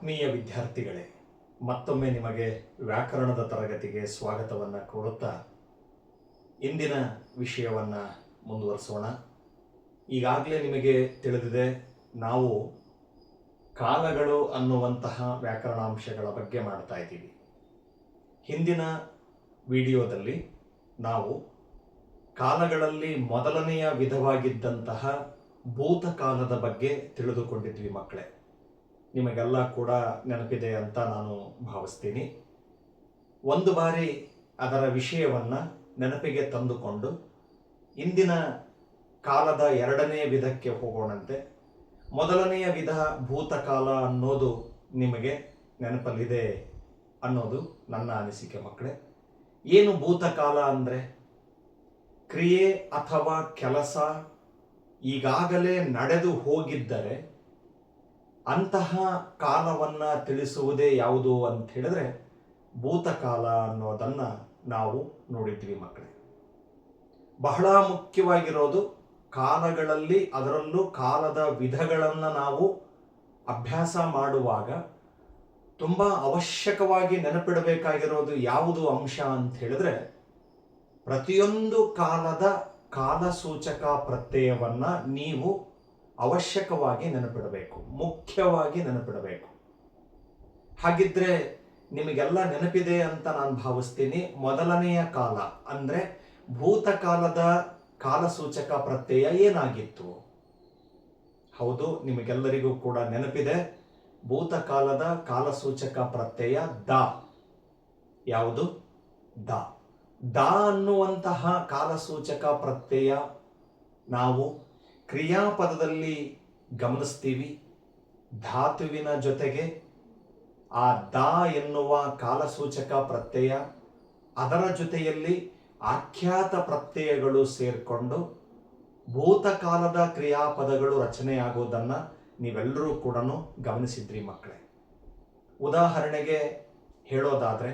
ಆತ್ಮೀಯ ವಿದ್ಯಾರ್ಥಿಗಳೇ, ಮತ್ತೊಮ್ಮೆ ನಿಮಗೆ ವ್ಯಾಕರಣದ ತರಗತಿಗೆ ಸ್ವಾಗತವನ್ನು ಕೋರುತ್ತಾ ಇಂದಿನ ವಿಷಯವನ್ನು ಮುಂದುವರಿಸೋಣ. ಈಗಾಗಲೇ ನಿಮಗೆ ತಿಳಿದಿದೆ, ನಾವು ಕಾಲಗಳು ಅನ್ನುವಂತಹ ವ್ಯಾಕರಣಾಂಶಗಳ ಬಗ್ಗೆ ಮಾಡ್ತಾ ಇದ್ದೀವಿ. ಹಿಂದಿನ ವಿಡಿಯೋದಲ್ಲಿ ನಾವು ಕಾಲಗಳಲ್ಲಿ ಮೊದಲನೆಯ ವಿಧವಾಗಿದ್ದಂತಹ ಭೂತಕಾಲದ ಬಗ್ಗೆ ತಿಳಿದುಕೊಂಡಿದ್ವಿ ಮಕ್ಕಳೇ. ನಿಮಗೆಲ್ಲ ಕೂಡ ನೆನಪಿದೆ ಅಂತ ನಾನು ಭಾವಿಸ್ತೀನಿ. ಒಂದು ಬಾರಿ ಅದರ ವಿಷಯವನ್ನು ನೆನಪಿಗೆ ತಂದುಕೊಂಡು ಇಂದಿನ ಕಾಲದ ಎರಡನೇ ವಿಧಕ್ಕೆ ಹೋಗೋಣಂತೆ. ಮೊದಲನೆಯ ವಿಧ ಭೂತಕಾಲ ಅನ್ನೋದು ನಿಮಗೆ ನೆನಪಲ್ಲಿದೆ ಅನ್ನೋದು ನನ್ನ ಅನಿಸಿಕೆ ಮಕ್ಕಳೇ. ಏನು ಭೂತಕಾಲ ಅಂದರೆ, ಕ್ರಿಯೆ ಅಥವಾ ಕೆಲಸ ಈಗಾಗಲೇ ನಡೆದು ಹೋಗಿದ್ದರೆ ಅಂತಹ ಕಾಲವನ್ನು ತಿಳಿಸುವುದೇ ಯಾವುದು ಅಂತ ಹೇಳಿದ್ರೆ ಭೂತಕಾಲ ಅನ್ನೋದನ್ನು ನಾವು ನೋಡಿದ್ವಿ ಮಕ್ಕಳೇ. ಬಹಳ ಮುಖ್ಯವಾಗಿರೋದು ಕಾಲಗಳಲ್ಲಿ, ಅದರಲ್ಲೂ ಕಾಲದ ವಿಧಗಳನ್ನು ನಾವು ಅಭ್ಯಾಸ ಮಾಡುವಾಗ ತುಂಬ ಅವಶ್ಯಕವಾಗಿ ನೆನಪಿಡಬೇಕಾಗಿರೋದು ಯಾವುದು ಅಂಶ ಅಂತ ಹೇಳಿದ್ರೆ, ಪ್ರತಿಯೊಂದು ಕಾಲದ ಕಾಲಸೂಚಕ ಪ್ರತ್ಯಯವನ್ನು ನೀವು ಅವಶ್ಯಕವಾಗಿ ನೆನಪಿಡಬೇಕು, ಮುಖ್ಯವಾಗಿ ನೆನಪಿಡಬೇಕು. ಹಾಗಿದ್ರೆ ನಿಮಗೆಲ್ಲ ನೆನಪಿದೆ ಅಂತ ನಾನು ಭಾವಿಸ್ತೀನಿ. ಮೊದಲನೆಯ ಕಾಲ ಅಂದರೆ ಭೂತಕಾಲದ ಕಾಲಸೂಚಕ ಪ್ರತ್ಯಯ ಏನಾಗಿತ್ತು? ಹೌದು, ನಿಮಗೆಲ್ಲರಿಗೂ ಕೂಡ ನೆನಪಿದೆ. ಭೂತಕಾಲದ ಕಾಲಸೂಚಕ ಪ್ರತ್ಯಯ ದ. ಯಾವುದು? ದ. ದ ಅನ್ನುವಂತಹ ಕಾಲಸೂಚಕ ಪ್ರತ್ಯಯ ನಾವು ಕ್ರಿಯಾಪದದಲ್ಲಿ ಗಮನಿಸ್ತೀವಿ. ಧಾತುವಿನ ಜೊತೆಗೆ ಆ ದ ಎನ್ನುವ ಕಾಲಸೂಚಕ ಪ್ರತ್ಯಯ, ಅದರ ಜೊತೆಯಲ್ಲಿ ಆಖ್ಯಾತ ಪ್ರತ್ಯಯಗಳು ಸೇರಿಕೊಂಡು ಭೂತಕಾಲದ ಕ್ರಿಯಾಪದಗಳು ರಚನೆಯಾಗೋದನ್ನು ನೀವೆಲ್ಲರೂ ಕೂಡ ಗಮನಿಸಿದ್ರಿ ಮಕ್ಕಳೇ. ಉದಾಹರಣೆಗೆ ಹೇಳೋದಾದರೆ,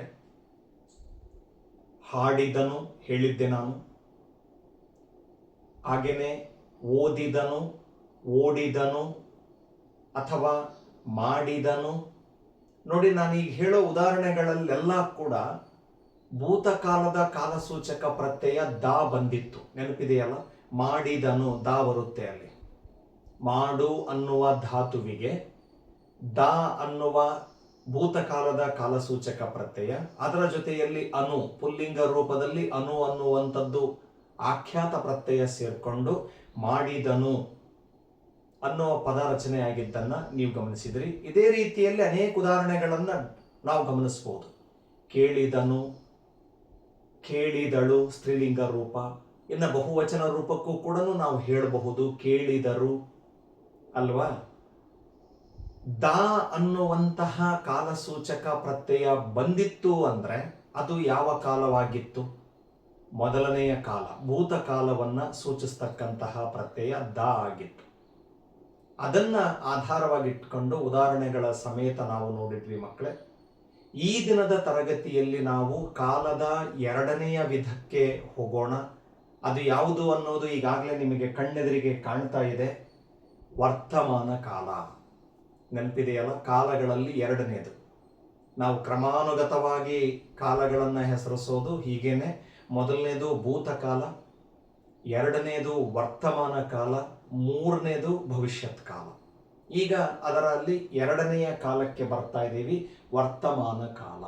ಹಾಡಿದನು ಹೇಳಿದ್ದೆ ನಾನು. ಹಾಗೆಯೇ ಓದಿದನು, ಓಡಿದನು ಅಥವಾ ಮಾಡಿದನು. ನೋಡಿ, ನಾನೀಗ ಹೇಳೋ ಉದಾಹರಣೆಗಳಲ್ಲೆಲ್ಲ ಕೂಡ ಭೂತಕಾಲದ ಕಾಲಸೂಚಕ ಪ್ರತ್ಯಯ ದ ಬಂದಿತ್ತು. ನೆನಪಿದೆಯಲ್ಲ? ಮಾಡಿದನು ದ ಬರುತ್ತೆ ಅಲ್ಲಿ. ಮಾಡು ಅನ್ನುವ ಧಾತುವಿಗೆ ದ ಅನ್ನುವ ಭೂತಕಾಲದ ಕಾಲಸೂಚಕ ಪ್ರತ್ಯಯ, ಅದರ ಜೊತೆಯಲ್ಲಿ ಅನು, ಪುಲ್ಲಿಂಗ ರೂಪದಲ್ಲಿ ಅನು ಅನ್ನುವಂಥದ್ದು ಆಖ್ಯಾತ ಪ್ರತ್ಯಯ ಸೇರಿಕೊಂಡು ಮಾಡಿದನು ಅನ್ನೋ ಪದ ರಚನೆಯಾಗಿದ್ದನ್ನು ನೀವು ಗಮನಿಸಿದ್ರಿ. ಇದೇ ರೀತಿಯಲ್ಲಿ ಅನೇಕ ಉದಾಹರಣೆಗಳನ್ನು ನಾವು ಗಮನಿಸಬಹುದು. ಕೇಳಿದನು, ಕೇಳಿದಳು ಸ್ತ್ರೀಲಿಂಗ ರೂಪ. ಇನ್ನು ಬಹುವಚನ ರೂಪಕ್ಕೂ ಕೂಡ ನಾವು ಹೇಳಬಹುದು ಕೇಳಿದರು ಅಲ್ವಾ? ದ ಅನ್ನುವಂತಹ ಕಾಲಸೂಚಕ ಪ್ರತ್ಯಯ ಬಂದಿತ್ತು ಅಂದರೆ ಅದು ಯಾವ ಕಾಲವಾಗಿತ್ತು? ಮೊದಲನೆಯ ಕಾಲ, ಭೂತಕಾಲವನ್ನು ಸೂಚಿಸ್ತಕ್ಕಂತಹ ಪ್ರತ್ಯಯ ದ ಆಗಿತ್ತು. ಅದನ್ನು ಆಧಾರವಾಗಿಟ್ಕೊಂಡು ಉದಾಹರಣೆಗಳ ಸಮೇತ ನಾವು ನೋಡಿದ್ವಿ ಮಕ್ಕಳೇ. ಈ ದಿನದ ತರಗತಿಯಲ್ಲಿ ನಾವು ಕಾಲದ ಎರಡನೆಯ ವಿಧಕ್ಕೆ ಹೋಗೋಣ. ಅದು ಯಾವುದು ಅನ್ನೋದು ಈಗಾಗಲೇ ನಿಮಗೆ ಕಣ್ಣೆದುರಿಗೆ ಕಾಣ್ತಾ ಇದೆ. ವರ್ತಮಾನ ಕಾಲ. ನೆನಪಿದೆಯಲ್ಲ? ಕಾಲಗಳಲ್ಲಿ ಎರಡನೇದು. ನಾವು ಕ್ರಮಾನುಗತವಾಗಿ ಕಾಲಗಳನ್ನು ಹೆಸರಿಸೋದು ಹೀಗೇನೆ. ಮೊದಲನೇದು ಭೂತಕಾಲ, ಎರಡನೇದು ವರ್ತಮಾನ ಕಾಲ, ಮೂರನೇದು ಭವಿಷ್ಯತ್ ಕಾಲ. ಈಗ ಅದರಲ್ಲಿ ಎರಡನೆಯ ಕಾಲಕ್ಕೆ ಬರ್ತಾ ಇದ್ದೀವಿ, ವರ್ತಮಾನ ಕಾಲ.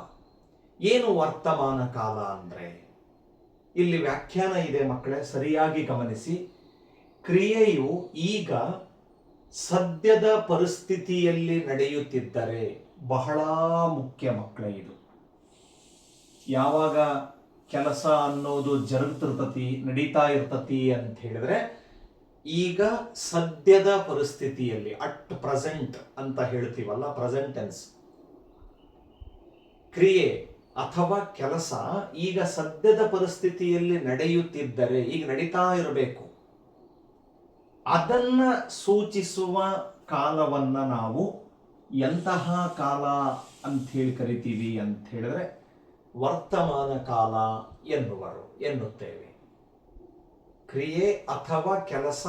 ಏನು ವರ್ತಮಾನ ಕಾಲ ಅಂದರೆ? ಇಲ್ಲಿ ವ್ಯಾಖ್ಯಾನ ಇದೆ ಮಕ್ಕಳೇ, ಸರಿಯಾಗಿ ಗಮನಿಸಿ. ಕ್ರಿಯೆಯು ಈಗ ಸದ್ಯದ ಪರಿಸ್ಥಿತಿಯಲ್ಲಿ ನಡೆಯುತ್ತಿದ್ದರೆ, ಬಹಳ ಮುಖ್ಯ ಮಕ್ಕಳೇ ಇದು. ಯಾವಾಗ ಕೆಲಸ ಅನ್ನೋದು ಜರುಗ್ತಿರ್ತತಿ, ನಡೀತಾ ಇರ್ತತಿ ಅಂತ ಹೇಳಿದ್ರೆ, ಈಗ ಸದ್ಯದ ಪರಿಸ್ಥಿತಿಯಲ್ಲಿ, ಅಟ್ ಪ್ರೆಸೆಂಟ್ ಅಂತ ಹೇಳ್ತೀವಲ್ಲ, ಪ್ರೆಸೆಂಟ್ ಟೆನ್ಸ್. ಕ್ರಿಯೆ ಅಥವಾ ಕೆಲಸ ಈಗ ಸದ್ಯದ ಪರಿಸ್ಥಿತಿಯಲ್ಲಿ ನಡೆಯುತ್ತಿದ್ದರೆ, ಈಗ ನಡೀತಾ ಇರಬೇಕು, ಅದನ್ನ ಸೂಚಿಸುವ ಕಾಲವನ್ನ ನಾವು ಎಂತಹ ಕಾಲ ಅಂತ ಹೇಳಿ ಕರಿತೀವಿ ಅಂತ ಹೇಳಿದ್ರೆ ವರ್ತಮಾನ ಕಾಲ ಎನ್ನುತ್ತೇವೆ. ಕ್ರಿಯೆ ಅಥವಾ ಕೆಲಸ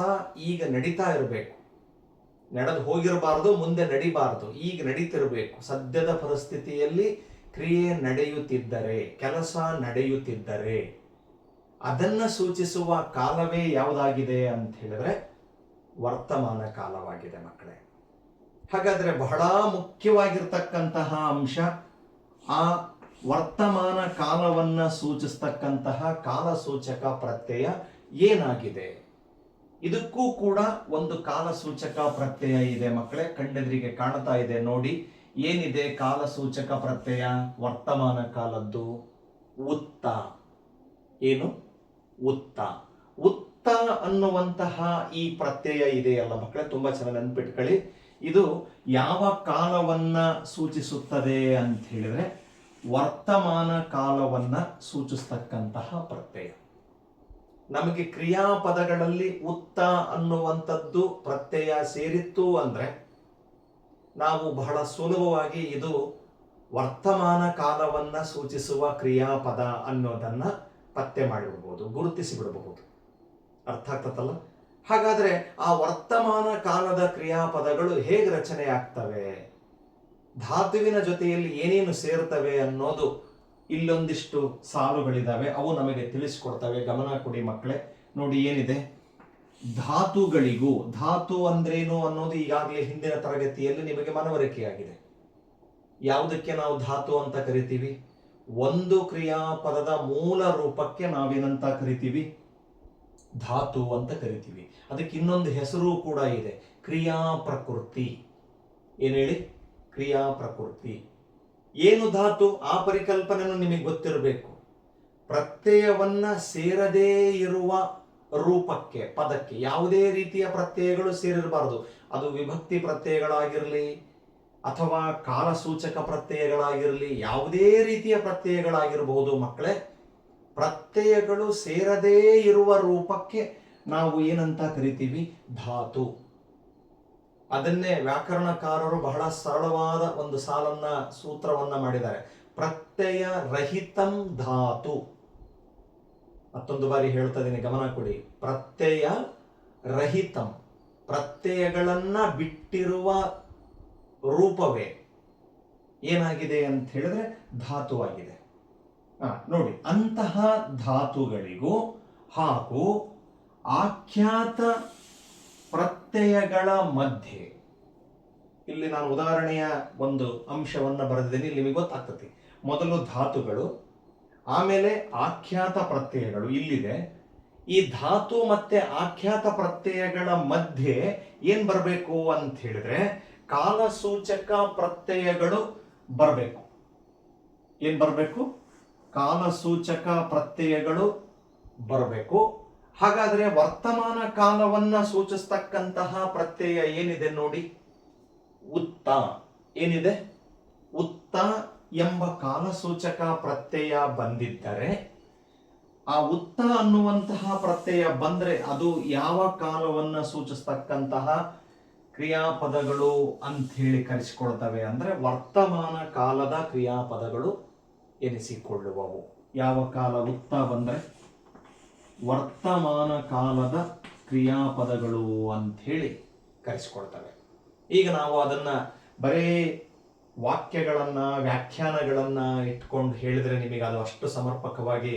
ಈಗ ನಡೀತಾ ಇರಬೇಕು, ನಡೆದು ಹೋಗಿರಬಾರ್ದು, ಮುಂದೆ ನಡಿಬಾರ್ದು, ಈಗ ನಡೀತಿರಬೇಕು. ಸದ್ಯದ ಪರಿಸ್ಥಿತಿಯಲ್ಲಿ ಕ್ರಿಯೆ ನಡೆಯುತ್ತಿದ್ದರೆ, ಕೆಲಸ ನಡೆಯುತ್ತಿದ್ದರೆ ಅದನ್ನ ಸೂಚಿಸುವ ಕಾಲವೇ ಯಾವುದಾಗಿದೆ ಅಂತ ಹೇಳಿದ್ರೆ ವರ್ತಮಾನ ಕಾಲವಾಗಿದೆ ಮಕ್ಕಳೇ. ಹಾಗಾದ್ರೆ ಬಹಳ ಮುಖ್ಯವಾಗಿರ್ತಕ್ಕಂತಹ ಅಂಶ ಆ ವರ್ತಮಾನ ಕಾಲವನ್ನ ಸೂಚಿಸ್ತಕ್ಕಂತಹ ಕಾಲಸೂಚಕ ಪ್ರತ್ಯಯ ಏನಾಗಿದೆ. ಇದಕ್ಕೂ ಕೂಡ ಒಂದು ಕಾಲಸೂಚಕ ಪ್ರತ್ಯಯ ಇದೆ ಮಕ್ಕಳೇ. ಕಣ್ಣೆದುರಿಗೆ ಕಾಣ್ತಾ ಇದೆ ನೋಡಿ. ಏನಿದೆ ಕಾಲಸೂಚಕ ಪ್ರತ್ಯಯ ವರ್ತಮಾನ ಕಾಲದ್ದು? ಉತ್ತ. ಏನು? ಉತ್ತ. ಉತ್ತ ಅನ್ನುವಂತಹ ಈ ಪ್ರತ್ಯಯ ಇದೆಯಲ್ಲ ಮಕ್ಕಳೇ, ತುಂಬಾ ಚೆನ್ನಾಗಿ ನೆನ್ಪಿಟ್ಕೊಳ್ಳಿ. ಇದು ಯಾವ ಕಾಲವನ್ನ ಸೂಚಿಸುತ್ತದೆ ಅಂತ ಹೇಳಿದ್ರೆ ವರ್ತಮಾನ ಕಾಲವನ್ನ ಸೂಚಿಸ್ತಕ್ಕಂತಹ ಪ್ರತ್ಯಯ. ನಮಗೆ ಕ್ರಿಯಾಪದಗಳಲ್ಲಿ ಉತ್ತ ಅನ್ನುವಂಥದ್ದು ಪ್ರತ್ಯಯ ಸೇರಿತ್ತು ಅಂದ್ರೆ ನಾವು ಬಹಳ ಸುಲಭವಾಗಿ ಇದು ವರ್ತಮಾನ ಕಾಲವನ್ನ ಸೂಚಿಸುವ ಕ್ರಿಯಾಪದ ಅನ್ನೋದನ್ನ ಪತ್ತೆ ಮಾಡಿಬಿಡ್ಬೋದು, ಗುರುತಿಸಿ ಬಿಡಬಹುದು. ಅರ್ಥ ಆಗ್ತದಲ್ಲ? ಹಾಗಾದ್ರೆ ಆ ವರ್ತಮಾನ ಕಾಲದ ಕ್ರಿಯಾಪದಗಳು ಹೇಗೆ ರಚನೆ ಆಗ್ತವೆ, ಧಾತುವಿನ ಜೊತೆಯಲ್ಲಿ ಏನೇನು ಸೇರ್ತವೆ ಅನ್ನೋದು ಇಲ್ಲೊಂದಿಷ್ಟು ಸಾಲುಗಳಿದಾವೆ, ಅವು ನಮಗೆ ತಿಳಿಸ್ಕೊಡ್ತವೆ. ಗಮನ ಕೊಡಿ ಮಕ್ಕಳೇ. ನೋಡಿ ಏನಿದೆ, ಧಾತುಗಳಿಗೂ, ಧಾತು ಅಂದ್ರೇನು ಅನ್ನೋದು ಈಗಾಗಲೇ ಹಿಂದಿನ ತರಗತಿಯಲ್ಲಿ ನಿಮಗೆ ಮನವರಿಕೆಯಾಗಿದೆ. ಯಾವುದಕ್ಕೆ ನಾವು ಧಾತು ಅಂತ ಕರಿತೀವಿ? ಒಂದು ಕ್ರಿಯಾಪದದ ಮೂಲ ರೂಪಕ್ಕೆ ನಾವೇನಂತ ಕರಿತೀವಿ? ಧಾತು ಅಂತ ಕರಿತೀವಿ. ಅದಕ್ಕೆ ಇನ್ನೊಂದು ಹೆಸರು ಕೂಡ ಇದೆ, ಕ್ರಿಯಾ ಪ್ರಕೃತಿ. ಏನ್ ಹೇಳಿ? ಕ್ರಿಯಾ ಪ್ರಕೃತಿ. ಏನು ಧಾತು? ಆ ಪರಿಕಲ್ಪನೆಯನ್ನು ನಿಮಗೆ ಗೊತ್ತಿರಬೇಕು. ಪ್ರತ್ಯಯವನ್ನ ಸೇರದೇ ಇರುವ ರೂಪಕ್ಕೆ, ಪದಕ್ಕೆ ಯಾವುದೇ ರೀತಿಯ ಪ್ರತ್ಯಯಗಳು ಸೇರಿರಬಾರದು. ಅದು ವಿಭಕ್ತಿ ಪ್ರತ್ಯಯಗಳಾಗಿರಲಿ ಅಥವಾ ಕಾಲಸೂಚಕ ಪ್ರತ್ಯಯಗಳಾಗಿರಲಿ, ಯಾವುದೇ ರೀತಿಯ ಪ್ರತ್ಯಯಗಳಾಗಿರಬಹುದು ಮಕ್ಕಳೇ. ಪ್ರತ್ಯಯಗಳು ಸೇರದೇ ಇರುವ ರೂಪಕ್ಕೆ ನಾವು ಏನಂತ ಕರಿತೀವಿ? ಧಾತು. ಅದನ್ನೇ ವ್ಯಾಕರಣಕಾರರು ಬಹಳ ಸರಳವಾದ ಒಂದು ಸಾಲನ್ನ, ಸೂತ್ರವನ್ನ ಮಾಡಿದ್ದಾರೆ. ಪ್ರತ್ಯಯ ರಹಿತಂ ಧಾತು. ಮತ್ತೊಂದು ಬಾರಿ ಹೇಳ್ತಾ ಇದ್ದೀನಿ, ಗಮನ ಕೊಡಿ. ಪ್ರತ್ಯಯ ರಹಿತಂ, ಪ್ರತ್ಯಯಗಳನ್ನ ಬಿಟ್ಟಿರುವ ರೂಪವೇ ಏನಾಗಿದೆ ಅಂತ ಹೇಳಿದ್ರೆ ಧಾತುವಾಗಿದೆ. ನೋಡಿ, ಅಂತಹ ಧಾತುಗಳಿಗೂ ಹಾಗೂ ಆಖ್ಯಾತ ಪ್ರತ್ಯಯಗಳ ಮಧ್ಯೆ, ಇಲ್ಲಿ ನಾನು ಉದಾಹರಣೆಯ ಒಂದು ಅಂಶವನ್ನ ಬರೆದಿದ್ದೀನಿ, ಇಲ್ಲಿ ನಿಮಗೆ ಗೊತ್ತಾಗ್ತದೆ. ಮೊದಲು ಧಾತುಗಳು, ಆಮೇಲೆ ಆಖ್ಯಾತ ಪ್ರತ್ಯಯಗಳು ಇಲ್ಲಿದೆ. ಈ ಧಾತು ಮತ್ತೆ ಆಖ್ಯಾತ ಪ್ರತ್ಯಯಗಳ ಮಧ್ಯೆ ಏನ್ ಬರಬೇಕು ಅಂತ ಹೇಳಿದ್ರೆ ಕಾಲಸೂಚಕ ಪ್ರತ್ಯಯಗಳು ಬರಬೇಕು. ಏನ್ ಬರಬೇಕು? ಕಾಲಸೂಚಕ ಪ್ರತ್ಯಯಗಳು ಬರಬೇಕು. ಹಾಗಾದ್ರೆ ವರ್ತಮಾನ ಕಾಲವನ್ನ ಸೂಚಿಸ್ತಕ್ಕಂತಹ ಪ್ರತ್ಯಯ ಏನಿದೆ ನೋಡಿ, ಉತ್ತ. ಏನಿದೆ? ಉತ್ತ ಎಂಬ ಕಾಲಸೂಚಕ ಪ್ರತ್ಯಯ ಬಂದಿದ್ದರೆ, ಆ ಉತ್ತ ಅನ್ನುವಂತಹ ಪ್ರತ್ಯಯ ಬಂದ್ರೆ ಅದು ಯಾವ ಕಾಲವನ್ನ ಸೂಚಿಸ್ತಕ್ಕಂತಹ ಕ್ರಿಯಾಪದಗಳು ಅಂತ ಹೇಳಿ ಕರೆಸಿಕೊಳ್ತವೆ ಅಂದ್ರೆ ವರ್ತಮಾನ ಕಾಲದ ಕ್ರಿಯಾಪದಗಳು ಎನಿಸಿಕೊಳ್ಳುವವು. ಯಾವ ಕಾಲ? ಉತ್ತ ಬಂದ್ರೆ ವರ್ತಮಾನ ಕಾಲದ ಕ್ರಿಯಾಪದಗಳು ಅಂತ ಹೇಳಿ ಕರೆಸಿಕೊಳ್ತವೆ. ಈಗ ನಾವು ಅದನ್ನ ಬರೇ ವಾಕ್ಯಗಳನ್ನ, ವ್ಯಾಖ್ಯಾನಗಳನ್ನ ಇಟ್ಕೊಂಡು ಹೇಳಿದ್ರೆ ನಿಮಗೆ ಅದು ಅಷ್ಟು ಸಮರ್ಪಕವಾಗಿ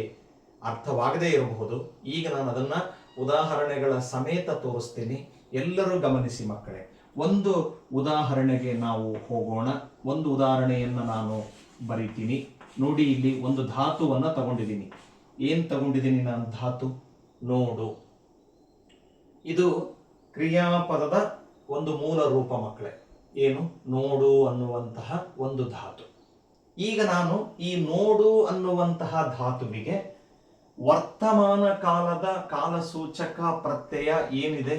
ಅರ್ಥವಾಗದೇ ಇರಬಹುದು. ಈಗ ನಾನು ಅದನ್ನ ಉದಾಹರಣೆಗಳ ಸಮೇತ ತೋರಿಸ್ತೀನಿ. ಎಲ್ಲರೂ ಗಮನಿಸಿ ಮಕ್ಕಳೇ. ಒಂದು ಉದಾಹರಣೆಗೆ ನಾವು ಹೋಗೋಣ. ಒಂದು ಉದಾಹರಣೆಯನ್ನ ನಾನು ಬರೀತೀನಿ ನೋಡಿ. ಇಲ್ಲಿ ಒಂದು ಧಾತುವನ್ನ ತಗೊಂಡಿದ್ದೀನಿ. ಏನ್ ತಗೊಂಡಿದ್ದೀನಿ ನಾನು? ಧಾತು. ನೋಡು. ಇದು ಕ್ರಿಯಾಪದದ ಒಂದು ಮೂಲ ರೂಪ ಮಕ್ಕಳೇ. ಏನು? ನೋಡು ಅನ್ನುವಂತಹ ಒಂದು ಧಾತು. ಈಗ ನಾನು ಈ ನೋಡು ಅನ್ನುವಂತಹ ಧಾತುವಿಗೆ ವರ್ತಮಾನ ಕಾಲದ ಕಾಲಸೂಚಕ ಪ್ರತ್ಯಯ ಏನಿದೆ?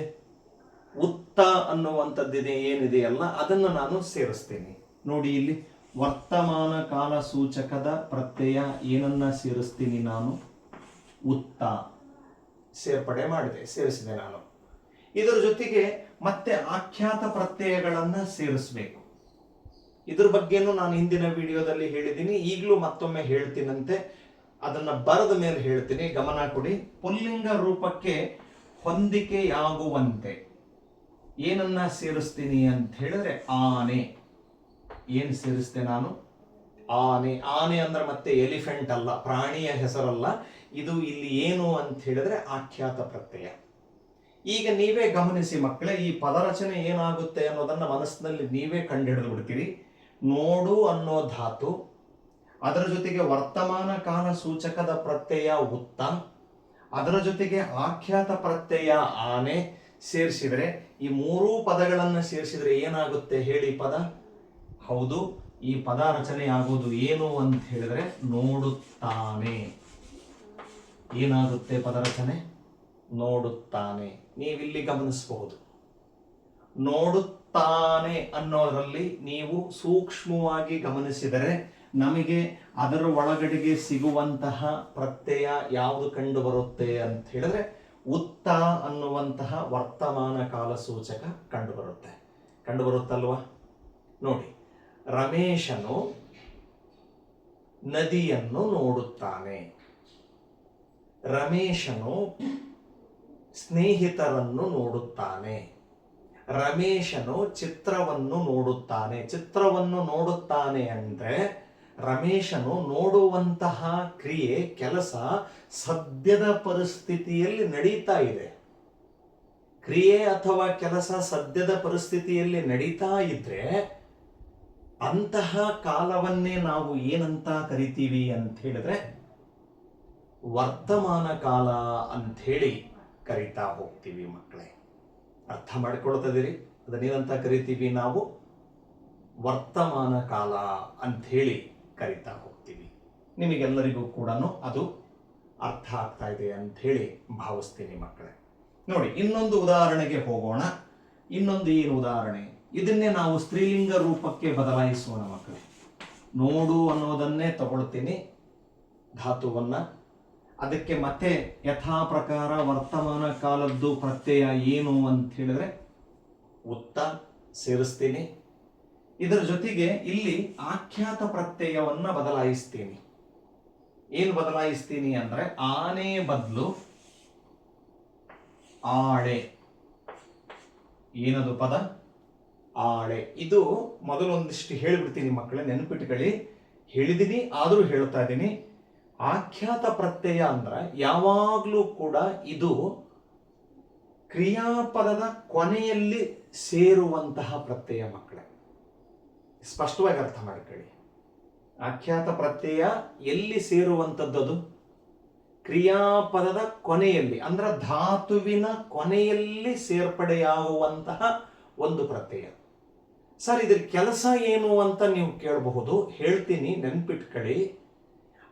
ಉತ್ತ ಅನ್ನುವಂಥದ್ದಿದೆ, ಏನಿದೆಯಲ್ಲ ಅದನ್ನು ನಾನು ಸೇರಿಸ್ತೀನಿ. ನೋಡಿ ಇಲ್ಲಿ ವರ್ತಮಾನ ಕಾಲ ಸೂಚಕದ ಪ್ರತ್ಯಯ ಏನನ್ನ ಸೇರಿಸ್ತೀನಿ ನಾನು? ಉತ್ತ. ಸೇರ್ಪಡೆ ಮಾಡಿದೆ, ಸೇರಿಸಿದೆ ನಾನು. ಇದರ ಜೊತೆಗೆ ಮತ್ತೆ ಆಖ್ಯಾತ ಪ್ರತ್ಯಯಗಳನ್ನ ಸೇರಿಸಬೇಕು. ಇದ್ರ ಬಗ್ಗೆನೂ ನಾನು ಹಿಂದಿನ ವಿಡಿಯೋದಲ್ಲಿ ಹೇಳಿದ್ದೀನಿ, ಈಗಲೂ ಮತ್ತೊಮ್ಮೆ ಹೇಳ್ತೀನಂತೆ. ಅದನ್ನ ಬರದ ಮೇಲೆ ಹೇಳ್ತೀನಿ, ಗಮನ ಕೊಡಿ. ಪುಲ್ಲಿಂಗ ರೂಪಕ್ಕೆ ಹೊಂದಿಕೆಯಾಗುವಂತೆ, ಏನನ್ನ ಸೇರಿಸ್ತೀನಿ ಅಂತ ಹೇಳಿದ್ರೆ ಆನೆ. ಏನು ಸೇರಿಸ್ತೆ ನಾನು? ಆನೆ. ಆನೆ ಅಂದ್ರೆ ಮತ್ತೆ ಎಲಿಫೆಂಟ್ ಅಲ್ಲ, ಪ್ರಾಣಿಯ ಹೆಸರಲ್ಲ. ಇದು ಇಲ್ಲಿ ಏನು ಅಂತ ಹೇಳಿದ್ರೆ ಆಖ್ಯಾತ ಪ್ರತ್ಯಯ. ಈಗ ನೀವೇ ಗಮನಿಸಿ ಮಕ್ಕಳೇ, ಈ ಪದರಚನೆ ಏನಾಗುತ್ತೆ ಅನ್ನೋದನ್ನ ಮನಸ್ಸಿನಲ್ಲಿ ನೀವೇ ಕಂಡುಹಿಡಿದು ಬಿಡ್ತೀರಿ. ನೋಡು ಅನ್ನೋ ಧಾತು, ಅದರ ಜೊತೆಗೆ ವರ್ತಮಾನ ಕಾಲ ಸೂಚಕದ ಪ್ರತ್ಯಯ ಉತ್ತ, ಅದರ ಜೊತೆಗೆ ಆಖ್ಯಾತ ಪ್ರತ್ಯಯ ಆನೆ ಸೇರಿಸಿದರೆ, ಈ ಮೂರೂ ಪದಗಳನ್ನು ಸೇರಿಸಿದರೆ ಏನಾಗುತ್ತೆ ಹೇಳಿ ಪದ? ಹೌದು, ಈ ಪದ ರಚನೆ ಆಗೋದು ಏನು ಅಂತ ಹೇಳಿದ್ರೆ ನೋಡುತ್ತಾನೆ. ಏನಾಗುತ್ತೆ ಪದ ರಚನೆ? ನೋಡುತ್ತಾನೆ. ನೀವಿಲ್ಲಿ ಗಮನಿಸಬಹುದು, ನೋಡುತ್ತಾನೆ ಅನ್ನೋದರಲ್ಲಿ ನೀವು ಸೂಕ್ಷ್ಮವಾಗಿ ಗಮನಿಸಿದರೆ ನಮಗೆ ಅದರ ಒಳಗಡೆಗೆ ಸಿಗುವಂತಹ ಪ್ರತ್ಯಯ ಯಾವುದು ಕಂಡು ಬರುತ್ತೆ ಅಂತ ಹೇಳಿದ್ರೆ ಉತ್ತ ಅನ್ನುವಂತಹ ವರ್ತಮಾನ ಕಾಲ ಸೂಚಕ ಕಂಡು ಬರುತ್ತಲ್ವಾ? ನೋಡಿ, ರಮೇಶನು ನದಿಯನ್ನು ನೋಡುತ್ತಾನೆ. ರಮೇಶನು ಸ್ನೇಹಿತರನ್ನು ನೋಡುತ್ತಾನೆ. ರಮೇಶನು ಚಿತ್ರವನ್ನು ನೋಡುತ್ತಾನೆ. ಚಿತ್ರವನ್ನು ನೋಡುತ್ತಾನೆ ಅಂದ್ರೆ ರಮೇಶನು ನೋಡುವಂತಹ ಕ್ರಿಯೆ, ಕೆಲಸ ಸದ್ಯದ ಪರಿಸ್ಥಿತಿಯಲ್ಲಿ ನಡೀತಾ ಇದೆ. ಕ್ರಿಯೆ ಅಥವಾ ಕೆಲಸ ಸದ್ಯದ ಪರಿಸ್ಥಿತಿಯಲ್ಲಿ ನಡೀತಾ ಇದ್ರೆ ಅಂತಹ ಕಾಲವನ್ನೇ ನಾವು ಏನಂತ ಕರಿತೀವಿ ಅಂತ ಹೇಳಿದ್ರೆ ವರ್ತಮಾನ ಕಾಲ ಅಂತ ಹೇಳಿ ಕರಿತಾ ಹೋಗ್ತೀವಿ ಮಕ್ಕಳೇ. ಅರ್ಥ ಮಾಡಿಕೊಳ್ತದಿರಿ? ಅದನ್ನೇನಂತ ಕರಿತೀವಿ ನಾವು? ವರ್ತಮಾನ ಕಾಲ ಅಂತ ಹೇಳಿ ಕರಿತಾ ಹೋಗ್ತೀವಿ. ನಿಮಗೆಲ್ಲರಿಗೂ ಕೂಡ ಅದು ಅರ್ಥ ಆಗ್ತಾ ಇದೆ ಅಂತ ಹೇಳಿ ಭಾವಿಸ್ತೀನಿ ಮಕ್ಕಳೇ. ನೋಡಿ, ಇನ್ನೊಂದು ಉದಾಹರಣೆಗೆ ಹೋಗೋಣ. ಇನ್ನೊಂದು ಏನು ಉದಾಹರಣೆ? ಇದನ್ನೇ ನಾವು ಸ್ತ್ರೀಲಿಂಗ ರೂಪಕ್ಕೆ ಬದಲಾಯಿಸೋಣ ಮಕ್ಕಳೇ. ನೋಡು ಅನ್ನೋದನ್ನೇ ತಗೊಳ್ತೀನಿ ಧಾತುವನ್ನ, ಅದಕ್ಕೆ ಮತ್ತೆ ಯಥಾ ಪ್ರಕಾರ ವರ್ತಮಾನ ಕಾಲದ್ದು ಪ್ರತ್ಯಯ ಏನು ಅಂತ ಹೇಳಿದ್ರೆ ಉತ್ತ ಸೇರಿಸ್ತೀನಿ. ಇದರ ಜೊತೆಗೆ ಇಲ್ಲಿ ಆಖ್ಯಾತ ಪ್ರತ್ಯಯವನ್ನ ಬದಲಾಯಿಸ್ತೀನಿ. ಏನು ಬದಲಾಯಿಸ್ತೀನಿ ಅಂದ್ರೆ ಆನೆ ಬದಲು ಆಳೆ. ಏನದು ಪದ? ಆಳೆ. ಇದು ಮೊದಲೊಂದಿಷ್ಟು ಹೇಳಿಬಿಡ್ತೀನಿ ಮಕ್ಕಳೇ, ನೆನಪಿಟ್ಕೊಳ್ಳಿ. ಹೇಳಿದೀನಿ ಆದರೂ ಹೇಳ್ತಾ ಇದ್ದೀನಿ. ಆಖ್ಯಾತ ಪ್ರತ್ಯಯ ಅಂದ್ರೆ ಯಾವಾಗಲೂ ಕೂಡ ಇದು ಕ್ರಿಯಾಪದದ ಕೊನೆಯಲ್ಲಿ ಸೇರುವಂತಹ ಪ್ರತ್ಯಯ ಮಕ್ಕಳೇ. ಸ್ಪಷ್ಟವಾಗಿ ಅರ್ಥ ಮಾಡ್ಕೊಳ್ಳಿ. ಆಖ್ಯಾತ ಪ್ರತ್ಯಯ ಎಲ್ಲಿ ಸೇರುವಂಥದ್ದು? ಕ್ರಿಯಾಪದದ ಕೊನೆಯಲ್ಲಿ, ಅಂದ್ರೆ ಧಾತುವಿನ ಕೊನೆಯಲ್ಲಿ ಸೇರ್ಪಡೆಯಾಗುವಂತಹ ಒಂದು ಪ್ರತ್ಯಯ. ಸರ್, ಇದ್ರ ಕೆಲಸ ಏನು ಅಂತ ನೀವು ಕೇಳಬಹುದು. ಹೇಳ್ತೀನಿ, ನೆನ್ಪಿಟ್ಕೊಳ್ಳಿ.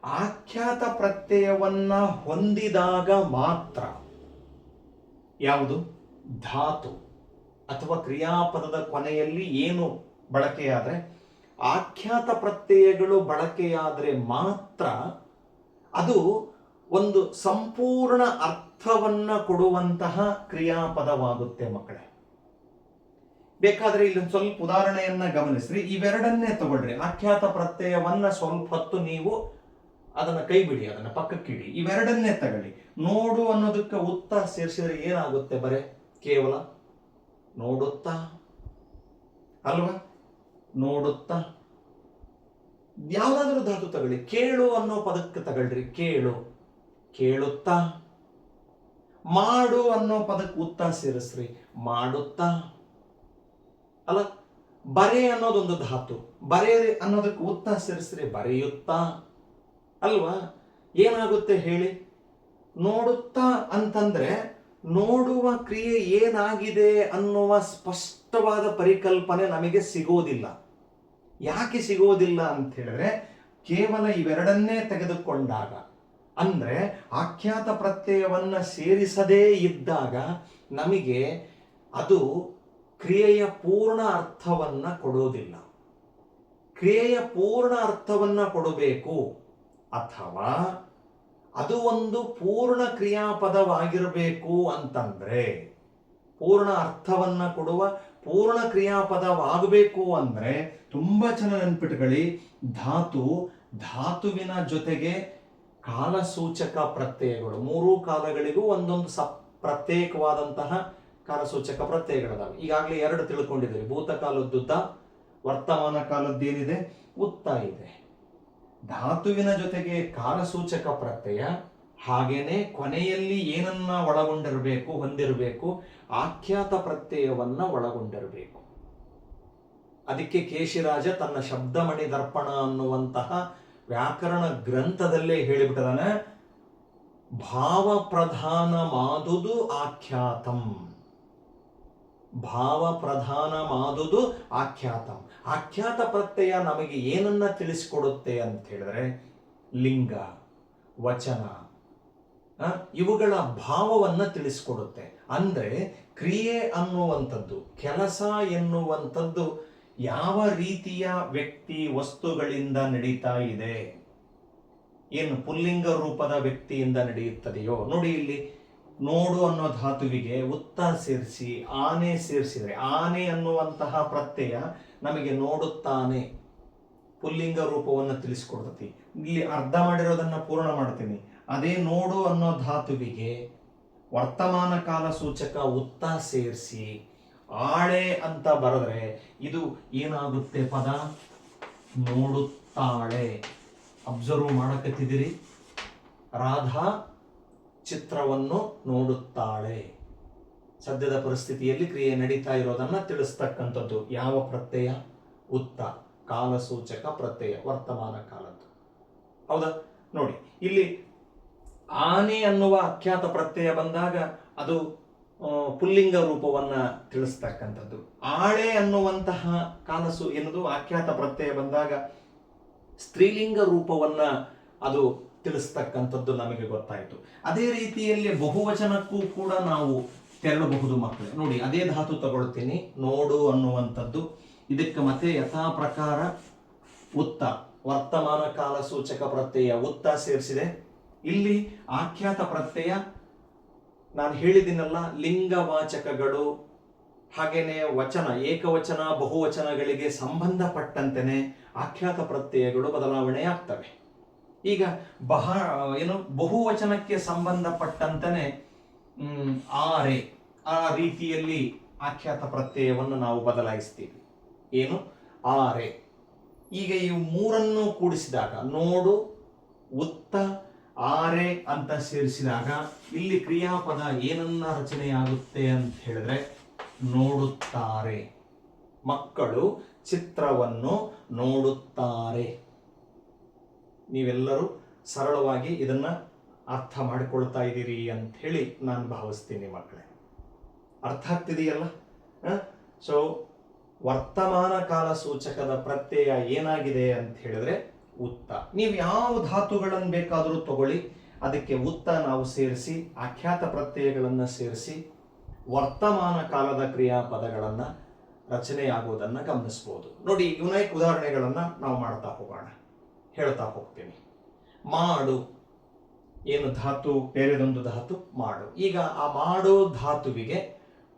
ಆಖ್ಯಾತ ಪ್ರತ್ಯಯವನ್ನ ಹೊಂದಿದಾಗ ಮಾತ್ರ ಯಾವುದು ಧಾತು ಅಥವಾ ಕ್ರಿಯಾಪದದ ಕೊನೆಯಲ್ಲಿ ಏನು ಬಳಕೆಯಾದರೆ, ಆಖ್ಯಾತ ಪ್ರತ್ಯಯಗಳು ಬಳಕೆಯಾದರೆ ಮಾತ್ರ ಅದು ಒಂದು ಸಂಪೂರ್ಣ ಅರ್ಥವನ್ನ ಕೊಡುವಂತಹ ಕ್ರಿಯಾಪದವಾಗುತ್ತೆ ಮಕ್ಕಳೇ. ಬೇಕಾದ್ರೆ ಇಲ್ಲೊಂದು ಸ್ವಲ್ಪ ಉದಾಹರಣೆಯನ್ನ ಗಮನಿಸ್ರಿ. ಇವೆರಡನ್ನೇ ತಗೊಳ್ರಿ. ಆಖ್ಯಾತ ಪ್ರತ್ಯಯವನ್ನ ಸ್ವಲ್ಪ ಹೊತ್ತು ನೀವು ಅದನ್ನ ಕೈ ಬಿಡಿ, ಅದನ್ನ ಪಕ್ಕಕ್ಕಿಡಿ. ಇವೆರಡನ್ನೇ ತಗೊಳ್ಳಿ. ನೋಡು ಅನ್ನೋದಕ್ಕೆ ಉತ್ತ ಸೇರಿಸಿದ್ರೆ ಏನಾಗುತ್ತೆ? ಬರೇ ಕೇವಲ ನೋಡುತ್ತಾ ಅಲ್ವಾ? ನೋಡುತ್ತಾ. ಯಾವ್ದಾದ್ರೂ ಧಾತು ತಗೊಳ್ಳಿ. ಕೇಳು ಅನ್ನೋ ಪದಕ್ಕೆ ತಗೊಳ್ರಿ, ಕೇಳು, ಕೇಳುತ್ತಾ. ಮಾಡು ಅನ್ನೋ ಪದಕ್ಕೆ ಉತ್ತ ಸೇರಿಸ್ರಿ, ಮಾಡುತ್ತಾ. ಅಲ್ಲ, ಬರೆ ಅನ್ನೋದೊಂದು ಧಾತು, ಬರೆ ಅನ್ನೋದಕ್ಕೆ ಉತ್ತ ಸೇರಿಸ್ರಿ, ಬರೆಯುತ್ತಾ. ಅಲ್ವಾ? ಏನಾಗುತ್ತೆ ಹೇಳಿ? ನೋಡುತ್ತಾ ಅಂತಂದ್ರೆ ನೋಡುವ ಕ್ರಿಯೆ ಏನಾಗಿದೆ ಅನ್ನುವ ಸ್ಪಷ್ಟವಾದ ಪರಿಕಲ್ಪನೆ ನಮಗೆ ಸಿಗೋದಿಲ್ಲ. ಯಾಕೆ ಸಿಗೋದಿಲ್ಲ ಅಂತ ಹೇಳಿದ್ರೆ, ಕೇವಲ ಇವೆರಡನ್ನೇ ತೆಗೆದುಕೊಂಡಾಗ, ಅಂದ್ರೆ ಆಖ್ಯಾತ ಪ್ರತ್ಯಯವನ್ನ ಸೇರಿಸದೇ ಇದ್ದಾಗ ನಮಗೆ ಅದು ಕ್ರಿಯೆಯ ಪೂರ್ಣ ಅರ್ಥವನ್ನ ಕೊಡೋದಿಲ್ಲ. ಕ್ರಿಯೆಯ ಪೂರ್ಣ ಅರ್ಥವನ್ನ ಕೊಡಬೇಕು, ಅಥವಾ ಅದು ಒಂದು ಪೂರ್ಣ ಕ್ರಿಯಾಪದವಾಗಿರಬೇಕು ಅಂತಂದ್ರೆ, ಪೂರ್ಣ ಅರ್ಥವನ್ನ ಕೊಡುವ ಪೂರ್ಣ ಕ್ರಿಯಾಪದವಾಗಬೇಕು ಅಂದ್ರೆ ತುಂಬಾ ಚೆನ್ನಾಗಿ ನೆನ್ಪಿಟ್ಕೊಳ್ಳಿ. ಧಾತುವಿನ ಜೊತೆಗೆ ಕಾಲಸೂಚಕ ಪ್ರತ್ಯಯಗಳು, ಮೂರೂ ಕಾಲಗಳಿಗೂ ಒಂದೊಂದು ಪ್ರತ್ಯೇಕವಾದಂತಹ ಕಾಲಸೂಚಕ ಪ್ರತ್ಯಯಗಳಿದಾವೆ. ಈಗಾಗಲೇ 2 ತಿಳ್ಕೊಂಡಿದ್ದೀರಿ. ಭೂತಕಾಲದ್ದುದ್ದ, ವರ್ತಮಾನ ಕಾಲದ್ದೇನಿದೆ, ಉತ್ತ ಇದೆ. ಧಾತುವಿನ ಜೊತೆಗೆ ಕಾಲಸೂಚಕ ಪ್ರತ್ಯಯ, ಹಾಗೇನೆ ಕೊನೆಯಲ್ಲಿ ಏನನ್ನ ಹೊಂದಿರಬೇಕು, ಆಖ್ಯಾತ ಪ್ರತ್ಯಯವನ್ನ ಒಳಗೊಂಡಿರಬೇಕು. ಅದಕ್ಕೆ ಕೇಶಿರಾಜ ತನ್ನ ಶಬ್ದಮಣಿ ದರ್ಪಣ ಅನ್ನುವಂತಹ ವ್ಯಾಕರಣ ಗ್ರಂಥದಲ್ಲೇ ಹೇಳಿಬಿಟ್ಟದಾನೆ, ಭಾವ ಪ್ರಧಾನ ಮಾದುದು ಆಖ್ಯಾತಂ. ಭಾವ ಪ್ರಧಾನ ಮಾದುದು ಆಖ್ಯಾತಂ. ಆಖ್ಯಾತ ಪ್ರತ್ಯಯ ನಮಗೆ ಏನನ್ನ ತಿಳಿಸಿಕೊಡುತ್ತೆ ಅಂತ ಹೇಳಿದ್ರೆ, ಲಿಂಗ, ವಚನ, ಇವುಗಳ ಭಾವವನ್ನ ತಿಳಿಸಿಕೊಡುತ್ತೆ. ಅಂದ್ರೆ ಕ್ರಿಯೆ ಅನ್ನುವಂಥದ್ದು, ಕೆಲಸ ಎನ್ನುವಂಥದ್ದು ಯಾವ ರೀತಿಯ ವ್ಯಕ್ತಿ ವಸ್ತುಗಳಿಂದ ನಡೀತಾ ಇದೆ, ಏನು ಪುಲ್ಲಿಂಗ ರೂಪದ ವ್ಯಕ್ತಿಯಿಂದ ನಡೆಯುತ್ತದೆಯೋ. ನೋಡಿ, ಇಲ್ಲಿ ನೋಡು ಅನ್ನೋ ಧಾತುವಿಗೆ ಉತ್ತ ಸೇರಿಸಿ ಆನೆ ಸೇರಿಸಿದ್ರೆ, ಆನೆ ಅನ್ನುವಂತಹ ಪ್ರತ್ಯಯ ನಮಗೆ ನೋಡುತ್ತಾನೆ ಪುಲ್ಲಿಂಗ ರೂಪವನ್ನು ತಿಳಿಸಿಕೊಡ್ತತಿ. ಇಲ್ಲಿ ಅರ್ಧ ಮಾಡಿರೋದನ್ನ ಪೂರ್ಣ ಮಾಡ್ತೀನಿ. ಅದೇ ನೋಡು ಅನ್ನೋ ಧಾತುವಿಗೆ ವರ್ತಮಾನ ಕಾಲ ಸೂಚಕ ಉತ್ತ ಸೇರಿಸಿ ಆಳೆ ಅಂತ ಬರೆದ್ರೆ ಇದು ಏನಾಗುತ್ತೆ ಪದ? ನೋಡುತ್ತಾಳೆ. ಅಬ್ಸರ್ವ್ ಮಾಡಕತ್ತಿದ್ದೀರಿ? ರಾಧಾ ಚಿತ್ರವನ್ನು ನೋಡುತ್ತಾಳೆ. ಸದ್ಯದ ಪರಿಸ್ಥಿತಿಯಲ್ಲಿ ಕ್ರಿಯೆ ನಡೀತಾ ಇರೋದನ್ನ ತಿಳಿಸ್ತಕ್ಕಂಥದ್ದು ಯಾವ ಪ್ರತ್ಯಯ? ಉತ್ತ, ಕಾಲಸೂಚಕ ಪ್ರತ್ಯಯ, ವರ್ತಮಾನ ಕಾಲದ್ದು. ಹೌದಾ? ನೋಡಿ, ಇಲ್ಲಿ ಆನೆ ಅನ್ನುವ ಅಖ್ಯಾತ ಪ್ರತ್ಯಯ ಬಂದಾಗ ಅದು ಪುಲ್ಲಿಂಗ ರೂಪವನ್ನ ತಿಳಿಸ್ತಕ್ಕಂಥದ್ದು. ಆಳೆ ಅನ್ನುವಂತಹ ಏನದು ಆಖ್ಯಾತ ಪ್ರತ್ಯಯ ಬಂದಾಗ ಸ್ತ್ರೀಲಿಂಗ ರೂಪವನ್ನ ಅದು ತಿಳಿಸ್ತಕ್ಕಂಥದ್ದು ನಮಗೆ ಗೊತ್ತಾಯಿತು. ಅದೇ ರೀತಿಯಲ್ಲಿ ಬಹುವಚನಕ್ಕೂ ಕೂಡ ನಾವು ತೆರಳಬಹುದು ಮಕ್ಕಳೇ. ನೋಡಿ, ಅದೇ ಧಾತು ತಗೊಳ್ತೀನಿ, ನೋಡು ಅನ್ನುವಂಥದ್ದು. ಇದಕ್ಕೆ ಮತ್ತೆ ಯಥಾ ಪ್ರಕಾರ ಉತ್ತ, ವರ್ತಮಾನ ಕಾಲ ಸೂಚಕ ಪ್ರತ್ಯಯ ಉತ್ತ ಸೇರಿಸಿದೆ. ಇಲ್ಲಿ ಆಖ್ಯಾತ ಪ್ರತ್ಯಯ ನಾನು ಹೇಳಿದಿನಲ್ಲ, ಲಿಂಗವಾಚಕಗಳು ಹಾಗೇನೆ ವಚನ, ಏಕವಚನ ಬಹುವಚನಗಳಿಗೆ ಸಂಬಂಧಪಟ್ಟಂತೆನೆ ಆಖ್ಯಾತ ಪ್ರತ್ಯಯಗಳು ಬದಲಾವಣೆ ಆಗ್ತವೆ. ಈಗ ಬಹುವಚನಕ್ಕೆ ಸಂಬಂಧಪಟ್ಟಂತೆನೆ ಆರೆ, ಆ ರೀತಿಯಲ್ಲಿ ಆಖ್ಯಾತ ಪ್ರತ್ಯಯವನ್ನು ನಾವು ಬದಲಾಯಿಸ್ತೀವಿ. ಏನು? ಆರೆ. ಈಗ ಈ ಮೂರನ್ನು ಕೂಡಿಸಿದಾಗ, ನೋಡು, ಉತ್ತ, ಆರೆ ಅಂತ ಸೇರಿಸಿದಾಗ ಇಲ್ಲಿ ಕ್ರಿಯಾಪದ ಏನನ್ನ ರಚನೆಯಾಗುತ್ತೆ ಅಂತ ಹೇಳಿದ್ರೆ, ನೋಡುತ್ತಾರೆ. ಮಕ್ಕಳು ಚಿತ್ರವನ್ನು ನೋಡುತ್ತಾರೆ. ನೀವೆಲ್ಲರೂ ಸರಳವಾಗಿ ಇದನ್ನ ಅರ್ಥ ಮಾಡಿಕೊಳ್ತಾ ಇದ್ದೀರಿ ಅಂತ ಹೇಳಿ ನಾನು ಭಾವಿಸ್ತೀನಿ ಮಕ್ಕಳೇ. ಅರ್ಥ ಆಗ್ತಿದೆಯಲ್ಲ? ಸೊ ವರ್ತಮಾನ ಕಾಲ ಸೂಚಕದ ಪ್ರತ್ಯಯ ಏನಾಗಿದೆ ಅಂತ ಹೇಳಿದ್ರೆ ಉತ್ತ. ನೀವು ಯಾವ ಧಾತುಗಳನ್ನು ಬೇಕಾದರೂ ತಗೊಳ್ಳಿ, ಅದಕ್ಕೆ ಉತ್ತ ನಾವು ಸೇರಿಸಿ ಆಖ್ಯಾತ ಪ್ರತ್ಯಯಗಳನ್ನು ಸೇರಿಸಿ ವರ್ತಮಾನ ಕಾಲದ ಕ್ರಿಯಾಪದಗಳನ್ನು ರಚನೆಯಾಗುವುದನ್ನು ಗಮನಿಸಬಹುದು. ನೋಡಿ, ಯುನೈಕ್ ಉದಾಹರಣೆಗಳನ್ನು ನಾವು ಮಾಡ್ತಾ ಹೋಗೋಣ, ಹೇಳ್ತಾ ಹೋಗ್ತೀನಿ. ಮಾಡು ಏನು ಧಾತು? ಬೇರೆದೊಂದು ಧಾತು ಮಾಡು. ಈಗ ಆ ಮಾಡು ಧಾತುವಿಗೆ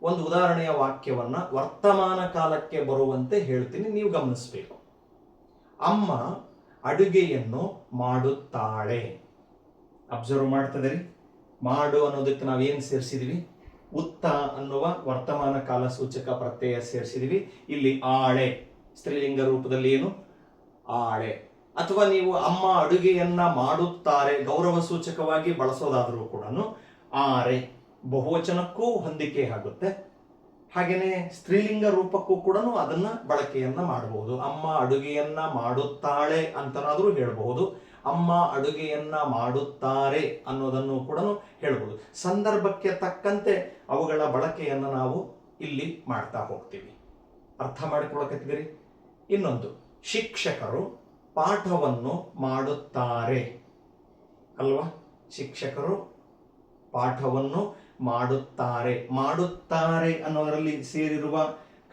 ಒಂದು ಉದಾಹರಣೆಯ ವಾಕ್ಯವನ್ನ ವರ್ತಮಾನ ಕಾಲಕ್ಕೆ ಬರುವಂತೆ ಹೇಳ್ತೀನಿ, ನೀವು ಗಮನಿಸಬೇಕು. ಅಮ್ಮ ಅಡುಗೆಯನ್ನು ಮಾಡುತ್ತಾಳೆ. ಅಬ್ಸರ್ವ್ ಮಾಡ್ತದಿರಿ? ಮಾಡು ಅನ್ನೋದಕ್ಕೆ ನಾವೇನು ಸೇರಿಸಿದ್ವಿ? ಉತ್ತ ಅನ್ನುವ ವರ್ತಮಾನ ಕಾಲ ಸೂಚಕ ಪ್ರತ್ಯಯ ಸೇರಿಸಿದ್ವಿ. ಇಲ್ಲಿ ಆಳೆ ಸ್ತ್ರೀಲಿಂಗ ರೂಪದಲ್ಲಿ ಏನು? ಆಳೆ. ಅಥವಾ ನೀವು ಅಮ್ಮ ಅಡುಗೆಯನ್ನ ಮಾಡುತ್ತಾರೆ ಗೌರವ ಸೂಚಕವಾಗಿ ಬಳಸೋದಾದರೂ ಕೂಡ ಆರೆ ಬಹುವಚನಕ್ಕೂ ಹೊಂದಿಕೆ ಆಗುತ್ತೆ. ಹಾಗೇನೆ ಸ್ತ್ರೀಲಿಂಗ ರೂಪಕ್ಕೂ ಕೂಡ ಅದನ್ನ ಬಳಕೆಯನ್ನ ಮಾಡಬಹುದು. ಅಮ್ಮ ಅಡುಗೆಯನ್ನ ಮಾಡುತ್ತಾಳೆ ಅಂತನಾದ್ರೂ ಹೇಳಬಹುದು, ಅಮ್ಮ ಅಡುಗೆಯನ್ನ ಮಾಡುತ್ತಾರೆ ಅನ್ನೋದನ್ನು ಕೂಡ ಹೇಳ್ಬೋದು. ಸಂದರ್ಭಕ್ಕೆ ತಕ್ಕಂತೆ ಅವುಗಳ ಬಳಕೆಯನ್ನ ನಾವು ಇಲ್ಲಿ ಮಾಡ್ತಾ ಹೋಗ್ತೀವಿ. ಅರ್ಥ ಮಾಡಿಕೊಳ್ಳಕತ್ತಿದ್ದೀರಿ? ಇನ್ನೊಂದು, ಶಿಕ್ಷಕರು ಪಾಠವನ್ನು ಮಾಡುತ್ತಾರೆ ಅಲ್ವಾ? ಶಿಕ್ಷಕರು ಪಾಠವನ್ನು ಮಾಡುತ್ತಾರೆ. ಮಾಡುತ್ತಾರೆ ಅನ್ನೋದರಲ್ಲಿ ಸೇರಿರುವ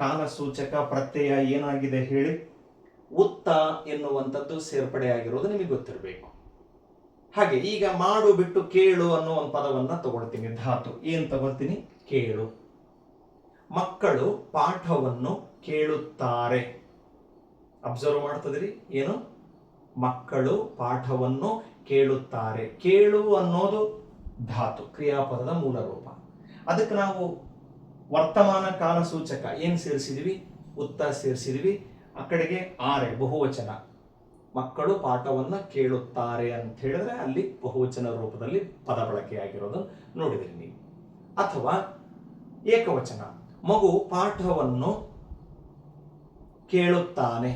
ಕಾಲಸೂಚಕ ಪ್ರತ್ಯಯ ಏನಾಗಿದೆ ಹೇಳಿ? ಉತ್ತ ಎನ್ನುವಂಥದ್ದು ಸೇರ್ಪಡೆಯಾಗಿರೋದು ನಿಮಗೆ ಗೊತ್ತಿರಬೇಕು. ಹಾಗೆ ಈಗ ಮಾಡು ಬಿಟ್ಟು ಕೇಳು ಅನ್ನೋ ಒಂದು ಪದವನ್ನ ತಗೊಳ್ತೀನಿ, ಧಾತು ಏನ್ ತಗೊಳ್ತೀನಿ? ಕೇಳು. ಮಕ್ಕಳು ಪಾಠವನ್ನು ಕೇಳುತ್ತಾರೆ. ಅಬ್ಸರ್ವ್ ಮಾಡ್ತದ್ರಿ? ಏನು? ಮಕ್ಕಳು ಪಾಠವನ್ನು ಕೇಳುತ್ತಾರೆ. ಕೇಳು ಅನ್ನೋದು ಧಾತು, ಕ್ರಿಯಾಪದದ ಮೂಲ ರೂಪ. ಅದಕ್ಕೆ ನಾವು ವರ್ತಮಾನ ಕಾಲ ಸೂಚಕ ಏನು ಸೇರಿಸಿದ್ವಿ? ಉತ್ತ ಸೇರಿಸಿದ್ವಿ. ಆ ಕಡೆಗೆ ಆರೆ ಬಹುವಚನ, ಮಕ್ಕಳು ಪಾಠವನ್ನ ಕೇಳುತ್ತಾರೆ ಅಂತ ಹೇಳಿದ್ರೆ ಅಲ್ಲಿ ಬಹುವಚನ ರೂಪದಲ್ಲಿ ಪದ ಬಳಕೆಯಾಗಿರೋದು ನೋಡಿದ್ರಿ ನೀವು. ಅಥವಾ ಏಕವಚನ, ಮಗು ಪಾಠವನ್ನು ಕೇಳುತ್ತಾನೆ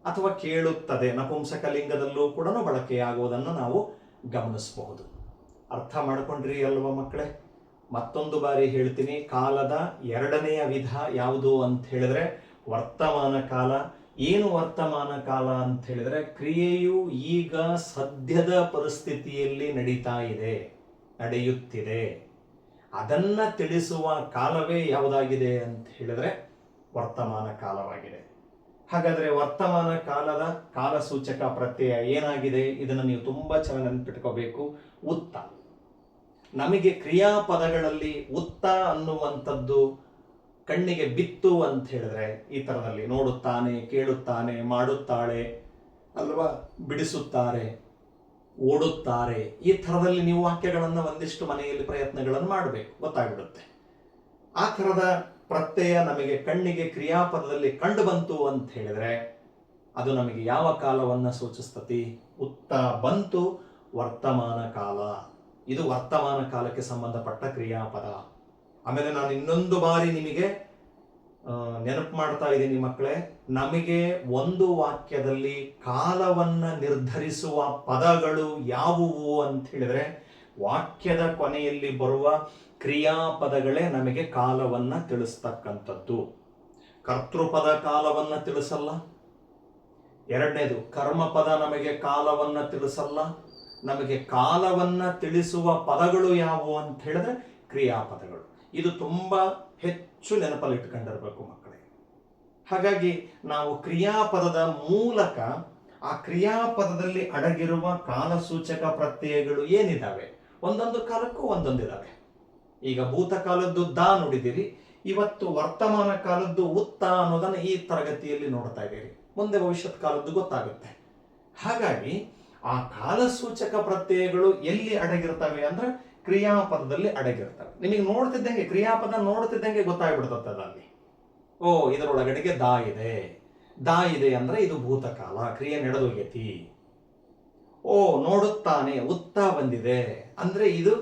ಅಥವಾ ಕೇಳುತ್ತದೆ, ನಪುಂಸಕಲಿಂಗದಲ್ಲೂ ಕೂಡ ಬಳಕೆಯಾಗುವುದನ್ನು ನಾವು ಗಮನಿಸಬಹುದು. ಅರ್ಥ ಮಾಡ್ಕೊಂಡ್ರಿ ಅಲ್ವಾ ಮಕ್ಕಳೇ? ಮತ್ತೊಂದು ಬಾರಿ ಹೇಳ್ತೀನಿ, ಕಾಲದ ಎರಡನೆಯ ವಿಧ ಯಾವುದು ಅಂತ ಹೇಳಿದ್ರೆ ವರ್ತಮಾನ ಕಾಲ. ಏನು ವರ್ತಮಾನ ಕಾಲ ಅಂತ ಹೇಳಿದ್ರೆ ಕ್ರಿಯೆಯು ಈಗ ಸದ್ಯದ ಪರಿಸ್ಥಿತಿಯಲ್ಲಿ ನಡೆಯುತ್ತಿದೆ, ಅದನ್ನ ತಿಳಿಸುವ ಕಾಲವೇ ಯಾವುದಾಗಿದೆ ಅಂತ ಹೇಳಿದ್ರೆ ವರ್ತಮಾನ ಕಾಲವಾಗಿದೆ. ಹಾಗಾದ್ರೆ ವರ್ತಮಾನ ಕಾಲದ ಕಾಲಸೂಚಕ ಪ್ರತ್ಯಯ ಏನಾಗಿದೆ? ಇದನ್ನು ನೀವು ತುಂಬಾ ಚೆನ್ನಾಗಿ ನೆನಪಿಟ್ಕೋಬೇಕು. ಉತ್ತ. ನಮಗೆ ಕ್ರಿಯಾಪದಗಳಲ್ಲಿ ಉತ್ತ ಅನ್ನುವಂಥದ್ದು ಕಣ್ಣಿಗೆ ಬಿತ್ತು ಅಂತ ಹೇಳಿದ್ರೆ ಈ ತರದಲ್ಲಿ ನೋಡುತ್ತಾನೆ, ಕೇಳುತ್ತಾನೆ, ಮಾಡುತ್ತಾಳೆ ಅಲ್ವಾ, ಬಿಡಿಸುತ್ತಾರೆ, ಓಡುತ್ತಾರೆ, ಈ ಥರದಲ್ಲಿ ನೀವು ವಾಕ್ಯಗಳನ್ನು ಒಂದಿಷ್ಟು ಮನೆಯಲ್ಲಿ ಪ್ರಯತ್ನಗಳನ್ನು ಮಾಡಬೇಕು, ಗೊತ್ತಾಗ್ಬಿಡುತ್ತೆ. ಆ ಥರದ ಪ್ರತ್ಯಯ ನಮಗೆ ಕಣ್ಣಿಗೆ ಕ್ರಿಯಾಪದದಲ್ಲಿ ಕಂಡು ಬಂತು ಅಂತ ಹೇಳಿದ್ರೆ ಅದು ನಮಗೆ ಯಾವ ಕಾಲವನ್ನು ಸೂಚಿಸ್ತತಿ? ಉತ್ತ ಬಂತು, ವರ್ತಮಾನ ಕಾಲ. ಇದು ವರ್ತಮಾನ ಕಾಲಕ್ಕೆ ಸಂಬಂಧಪಟ್ಟ ಕ್ರಿಯಾಪದ. ಆಮೇಲೆ ನಾನು ಇನ್ನೊಂದು ಬಾರಿ ನಿಮಗೆ ನೆನಪು ಮಾಡ್ತಾ ಇದ್ದೀನಿ ಮಕ್ಕಳೇ, ನಮಗೆ ಒಂದು ವಾಕ್ಯದಲ್ಲಿ ಕಾಲವನ್ನ ನಿರ್ಧರಿಸುವ ಪದಗಳು ಯಾವುವು ಅಂತ ಹೇಳಿದ್ರೆ ವಾಕ್ಯದ ಕೊನೆಯಲ್ಲಿ ಬರುವ ಕ್ರಿಯಾಪದಗಳೇ ನಮಗೆ ಕಾಲವನ್ನ ತಿಳಿಸ್ತಕ್ಕಂಥದ್ದು. ಕರ್ತೃಪದ ಕಾಲವನ್ನ ತಿಳಿಸಲ್ಲ. ಎರಡನೇದು ಕರ್ಮಪದ ನಮಗೆ ಕಾಲವನ್ನ ತಿಳಿಸಲ್ಲ. ನಮಗೆ ಕಾಲವನ್ನ ತಿಳಿಸುವ ಪದಗಳು ಯಾವುವು ಅಂತ ಹೇಳಿದ್ರೆ ಕ್ರಿಯಾಪದಗಳು. ಇದು ತುಂಬಾ ಹೆಚ್ಚು ನೆನಪಲ್ಲಿ ಇಟ್ಕೊಂಡಿರ್ಬೇಕು ಮಕ್ಕಳೇ. ಹಾಗಾಗಿ ನಾವು ಕ್ರಿಯಾಪದದ ಮೂಲಕ ಆ ಕ್ರಿಯಾಪದದಲ್ಲಿ ಅಡಗಿರುವ ಕಾಲಸೂಚಕ ಪ್ರತ್ಯಯಗಳು ಏನಿದಾವೆ, ಒಂದೊಂದು ಕಾಲಕ್ಕೂ ಒಂದೊಂದಿದಾವೆ. ಈಗ ಭೂತಕಾಲದ್ದು ದ ನುಡಿದಿರಿ, ಇವತ್ತು ವರ್ತಮಾನ ಕಾಲದ್ದು ಉತ್ತ ಅನ್ನೋದನ್ನ ಈ ತರಗತಿಯಲ್ಲಿ ನೋಡ್ತಾ ಇದ್ದೀರಿ. ಮುಂದೆ ಭವಿಷ್ಯತ್ ಕಾಲದ್ದು ಗೊತ್ತಾಗುತ್ತೆ. ಹಾಗಾಗಿ ಆ ಕಾಲಸೂಚಕ ಪ್ರತ್ಯಯಗಳು ಎಲ್ಲಿ ಅಡಗಿರ್ತವೆ ಅಂದ್ರೆ ಕ್ರಿಯಾಪದದಲ್ಲಿ ಅಡಗಿರ್ತವೆ. ನಿಮಗೆ ನೋಡ್ತಿದ್ದಂಗೆ ಕ್ರಿಯಾಪದ ನೋಡ್ತಿದ್ದಂಗೆ ಗೊತ್ತಾಗ್ಬಿಡ್ತದ ಅಲ್ಲಿ, ಓ ಇದರೊಳಗಡೆಗೆ ದಾ ಇದೆ ಅಂದ್ರೆ ಇದು ಭೂತಕಾಲ, ಕ್ರಿಯೆ ನಡೆದೋಗೈತಿ. ಓ ನೋಡುತ್ತಾನೆ, ಉತ್ತ ಬಂದಿದೆ ಅಂದ್ರೆ ಇದು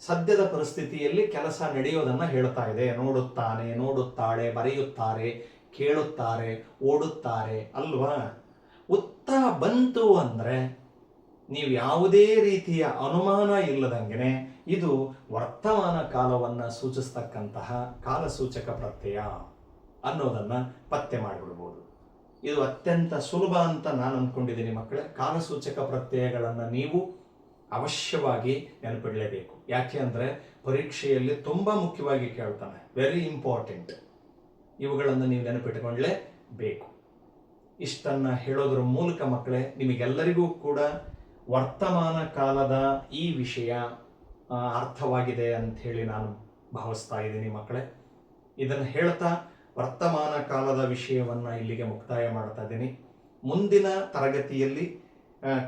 ಸದ್ಯದ ಪರಿಸ್ಥಿತಿಯಲ್ಲಿ ಕೆಲಸ ನಡೆಯೋದನ್ನ ಹೇಳ್ತಾ ಇದೆ. ನೋಡುತ್ತಾನೆ, ನೋಡುತ್ತಾಳೆ, ಬರೆಯುತ್ತಾರೆ, ಕೇಳುತ್ತಾರೆ, ಓಡುತ್ತಾರೆ ಅಲ್ವಾ. ಉತ್ತ ಬಂತು ಅಂದ್ರೆ ನೀವು ಯಾವುದೇ ರೀತಿಯ ಅನುಮಾನ ಇಲ್ಲದಂಗೆನೆ ಇದು ವರ್ತಮಾನ ಕಾಲವನ್ನ ಸೂಚಿಸ್ತಕ್ಕಂತಹ ಕಾಲಸೂಚಕ ಪ್ರತ್ಯಯ ಅನ್ನೋದನ್ನ ಪತ್ತೆ ಮಾಡಿಬಿಡ್ಬೋದು. ಇದು ಅತ್ಯಂತ ಸುಲಭ ಅಂತ ನಾನು ಅಂದ್ಕೊಂಡಿದ್ದೀನಿ ಮಕ್ಕಳೇ. ಕಾಲಸೂಚಕ ಪ್ರತ್ಯಯಗಳನ್ನು ನೀವು ಅವಶ್ಯವಾಗಿ ನೆನಪಿಡಲೇಬೇಕು. ಯಾಕೆ ಅಂದರೆ ಪರೀಕ್ಷೆಯಲ್ಲಿ ತುಂಬ ಮುಖ್ಯವಾಗಿ ಕೇಳ್ತಾನೆ, ವೆರಿ ಇಂಪಾರ್ಟೆಂಟ್. ಇವುಗಳನ್ನು ನೀವು ನೆನಪಿಟ್ಟುಕೊಳ್ಳಲೇಬೇಕು. ಇಷ್ಟನ್ನು ಹೇಳೋದ್ರ ಮೂಲಕ ಮಕ್ಕಳೇ ನಿಮಗೆಲ್ಲರಿಗೂ ಕೂಡ ವರ್ತಮಾನ ಕಾಲದ ಈ ವಿಷಯ ಅರ್ಥವಾಗಿದೆ ಅಂತ ಹೇಳಿ ನಾನು ಭಾವಿಸ್ತಾ ಇದ್ದೀನಿ ಮಕ್ಕಳೇ. ಇದನ್ನು ಹೇಳ್ತಾ ವರ್ತಮಾನ ಕಾಲದ ವಿಷಯವನ್ನು ಇಲ್ಲಿಗೆ ಮುಕ್ತಾಯ ಮಾಡ್ತಾ ಇದ್ದೀನಿ. ಮುಂದಿನ ತರಗತಿಯಲ್ಲಿ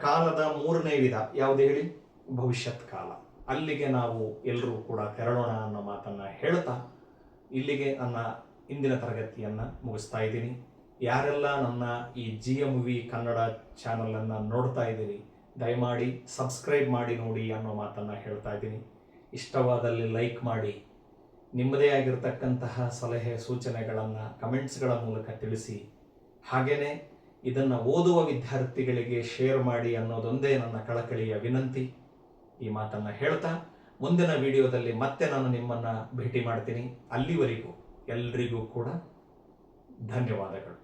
ಕಾಲದ ಮೂರನೇ ವಿಧ ಯಾವುದು ಹೇಳಿ? ಭವಿಷ್ಯತ್ ಕಾಲ. ಅಲ್ಲಿಗೆ ನಾವು ಎಲ್ಲರೂ ಕೂಡ ತೆರಳೋಣ ಅನ್ನೋ ಮಾತನ್ನು ಹೇಳ್ತಾ ಇಲ್ಲಿಗೆ ನನ್ನ ಇಂದಿನ ತರಗತಿಯನ್ನು ಮುಗಿಸ್ತಾ ಇದ್ದೀನಿ. ಯಾರೆಲ್ಲ ನನ್ನ ಈ GMV ಕನ್ನಡ ಚಾನಲನ್ನು ನೋಡ್ತಾ ಇದ್ದೀರಿ, ದಯಮಾಡಿ ಸಬ್ಸ್ಕ್ರೈಬ್ ಮಾಡಿ ನೋಡಿ ಅನ್ನೋ ಮಾತನ್ನು ಹೇಳ್ತಾ ಇದ್ದೀನಿ. ಇಷ್ಟವಾದಲ್ಲಿ ಲೈಕ್ ಮಾಡಿ, ನಿಮ್ಮದೇ ಆಗಿರತಕ್ಕಂತಹ ಸಲಹೆ ಸೂಚನೆಗಳನ್ನು ಕಮೆಂಟ್ಸ್ಗಳ ಮೂಲಕ ತಿಳಿಸಿ. ಹಾಗೆಯೇ ಇದನ್ನು ಓದುವ ವಿದ್ಯಾರ್ಥಿಗಳಿಗೆ ಶೇರ್ ಮಾಡಿ ಅನ್ನೋದೊಂದೇ ನನ್ನ ಕಳಕಳಿಯ ವಿನಂತಿ. ಈ ಮಾತನ್ನು ಹೇಳ್ತಾ ಮುಂದಿನ ವಿಡಿಯೋದಲ್ಲಿ ಮತ್ತೆ ನಾನು ನಿಮ್ಮನ್ನು ಭೇಟಿ ಮಾಡ್ತೀನಿ. ಅಲ್ಲಿವರೆಗೂ ಎಲ್ರಿಗೂ ಕೂಡ ಧನ್ಯವಾದಗಳು.